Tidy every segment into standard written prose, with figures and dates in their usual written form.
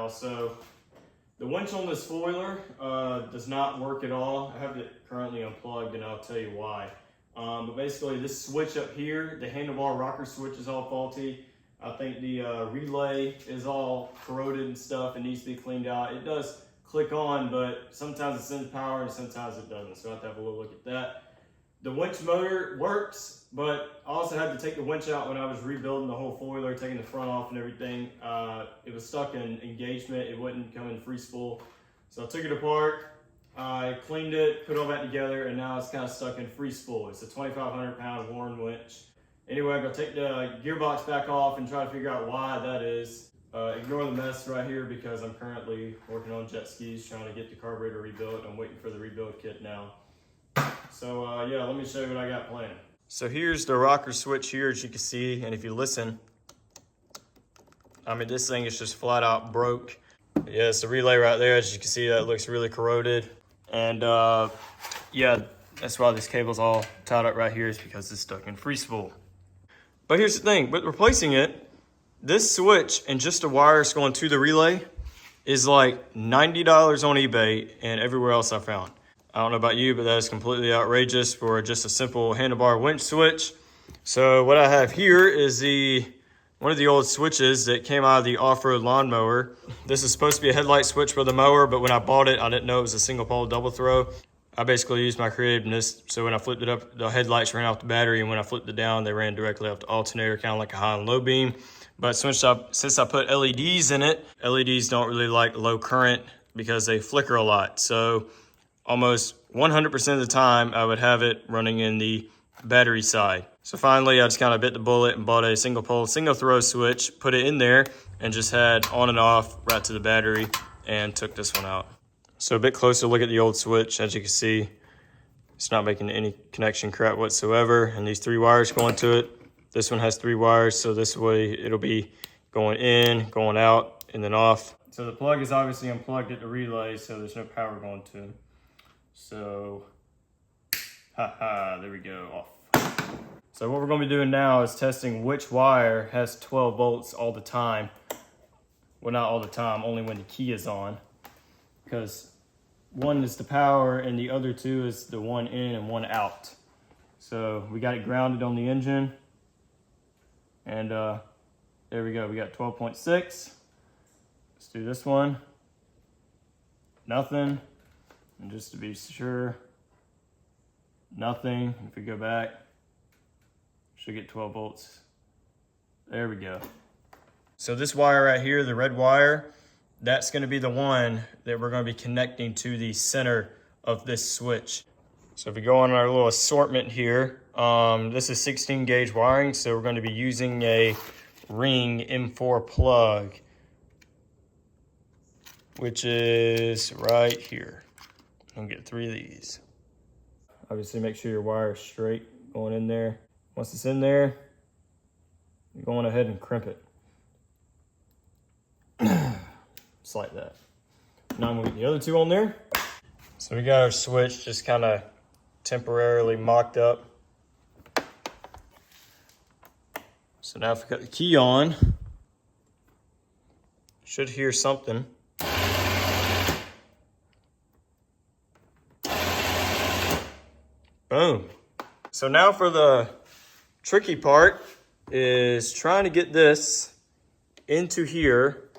So the winch on this foiler does not work at all. I have it currently unplugged and I'll tell you why. But basically this switch up here, the handlebar rocker switch is all faulty. I think the relay is all corroded and stuff and needs to be cleaned out. It does click on, but sometimes it sends power and sometimes it doesn't. So I have to have a little look at that. The winch motor works, but I also had to take the winch out when I was rebuilding the whole foiler, taking the front off and everything. It was stuck in engagement. It wouldn't come in free spool. So I took it apart, I cleaned it, put it all back together, and now it's kind of stuck in free spool. It's a 2,500 pound Warren winch. Anyway, I'm gonna take the gearbox back off and try to figure out why that is. Ignore the mess right here because I'm currently working on jet skis, trying to get the carburetor rebuilt. I'm waiting for the rebuild kit now. So yeah, let me show you what I got planned. So here's the rocker switch here, as you can see, and if you listen, I mean, this thing is just flat out broke. Yeah, it's the relay right there. As you can see, that looks really corroded. And yeah, that's why this cable's all tied up right here, is because it's stuck in free spool. But here's the thing, with replacing it, this switch and just the wires going to the relay is like $90 on eBay and everywhere else I found. I don't know about you, but that is completely outrageous for just a simple handlebar winch switch. So what I have here is one of the old switches that came out of the off-road lawnmower. This is supposed to be a headlight switch for the mower, but when I bought it, I didn't know it was a single pole double throw. I basically used my creativeness, so when I flipped it up, the headlights ran off the battery, and when I flipped it down, they ran directly off the alternator, kind of like a high and low beam. But since I put LEDs in it, LEDs don't really like low current because they flicker a lot. So almost 100% of the time, I would have it running in the battery side. So finally, I just kind of bit the bullet and bought a single pole, single throw switch, put it in there, and just had on and off right to the battery, and took this one out. So a bit closer look at the old switch. As you can see, it's not making any connection crap whatsoever. And these 3 wires going to it. This one has 3 wires, so this way it'll be going in, going out, and then off. So the plug is obviously unplugged at the relay, so there's no power going to it. So, there we go, off. So what we're gonna be doing now is testing which wire has 12 volts all the time. Well, not all the time, only when the key is on. Because one is the power and the other 2 is the one in and one out. So we got it grounded on the engine. And there we go, we got 12.6. Let's do this one. Nothing. And just to be sure, nothing. If we go back, should get 12 volts. There we go. So this wire right here, the red wire, that's gonna be the one that we're gonna be connecting to the center of this switch. So if we go on our little assortment here, this is 16 gauge wiring, so we're gonna be using a Ring M4 plug, which is right here. I'm gonna get 3 of these. Obviously make sure your wire is straight going in there. Once it's in there, you're going ahead and crimp it. Just like that. Now I'm gonna get the other 2 on there. So we got our switch just kind of temporarily mocked up. So now if we got the key on, should hear something. Boom. So now for the tricky part is trying to get this into here.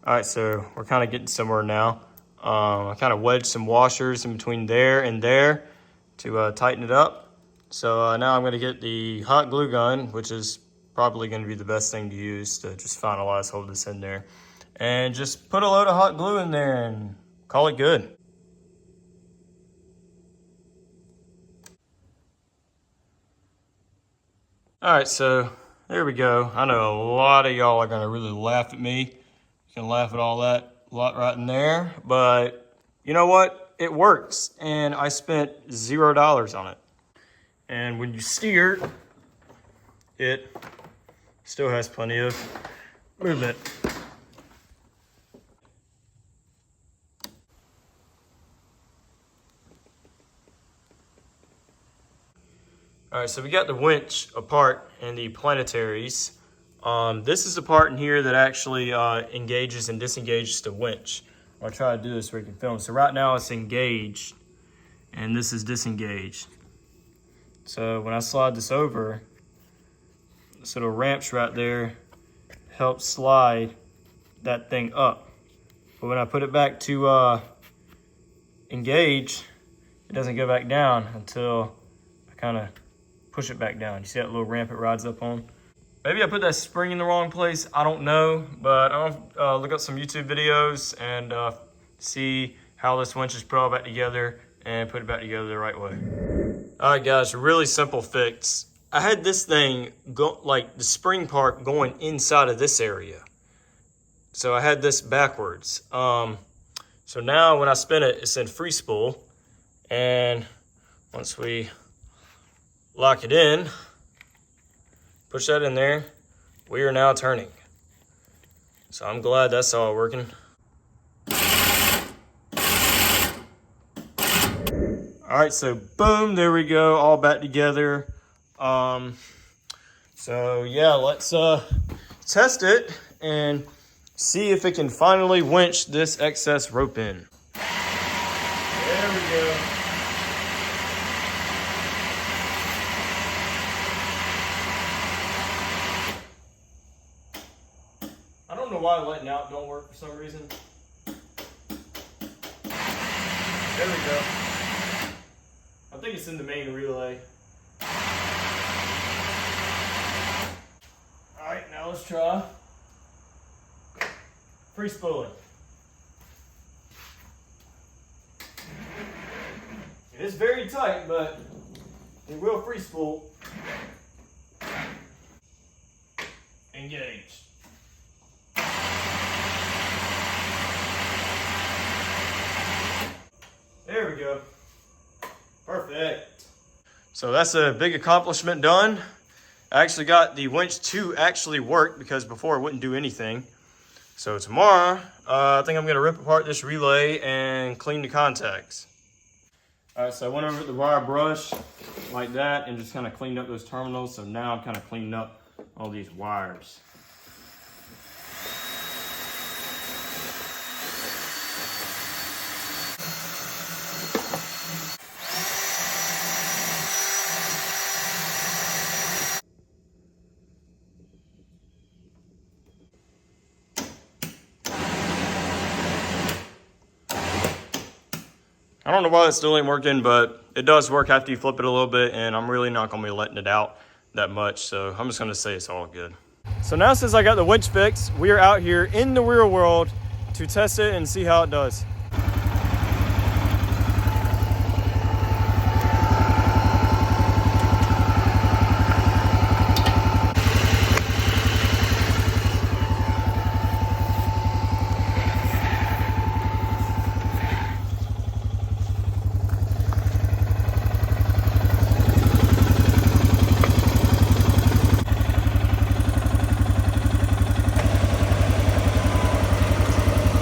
All right, so we're kind of getting somewhere now. I kind of wedged some washers in between there and there to tighten it up. So now I'm gonna get the hot glue gun, which is probably gonna be the best thing to use to just finalize, hold this in there. And just put a load of hot glue in there and call it good. All right, so there we go. I know a lot of y'all are gonna really laugh at me. You can laugh at all that lot right in there, but you know what? It works, and I spent $0 on it. And when you steer, it still has plenty of movement. All right, so we got the winch apart and the planetaries. This is the part in here that actually engages and disengages the winch. I'll try to do this so we can film. So right now it's engaged and this is disengaged. So when I slide this over, this little ramps right there help slide that thing up. But when I put it back to engage, it doesn't go back down until I kind of push it back down. You see that little ramp it rides up on? Maybe I put that spring in the wrong place. I don't know, but I'll look up some YouTube videos and see how this winch is put all back together and put it back together the right way. All right, guys, really simple fix. I had this thing go, like the spring part going inside of this area. So I had this backwards. So now when I spin it, it's in free spool. And once we lock it in, push that in there, we are now turning. So I'm glad that's all working. All right, so boom, there we go, all back together. So yeah, let's test it and see if it can finally winch this excess rope in. There we go. I don't know why letting out don't work for some reason. There we go. I think it's in the main relay. All right, now let's try free spooling. It is very tight, but it will free spool. Engage. There we go. Perfect. So that's a big accomplishment done. I actually got the winch to actually work because before it wouldn't do anything. So tomorrow, I think I'm gonna rip apart this relay and clean the contacts. All right, so I went over with the wire brush like that and just kind of cleaned up those terminals. So now I'm kind of cleaning up all these wires. I don't know why it still ain't working, but it does work after you flip it a little bit, and I'm really not gonna be letting it out that much, so I'm just gonna say it's all good. So now since I got the winch fixed, we are out here in the real world to test it and see how it does.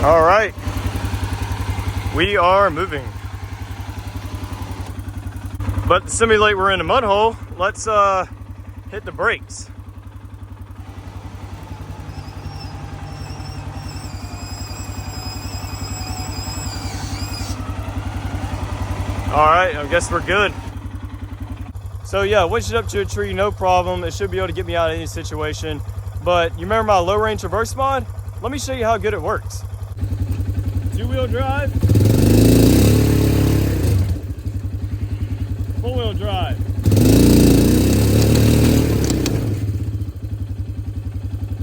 All right, we are moving. But to simulate we're in a mud hole, let's hit the brakes. All right, I guess we're good. So yeah, winched it up to a tree, no problem. It should be able to get me out of any situation. But you remember my low range reverse mod? Let me show you how good it works. Two-wheel drive, four-wheel drive,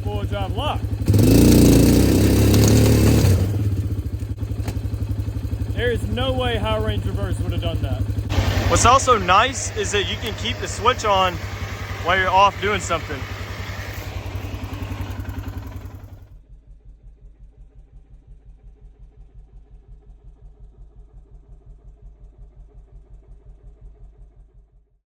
four-wheel drive lock. There is no way high range reverse would have done that. What's also nice is that you can keep the switch on while you're off doing something.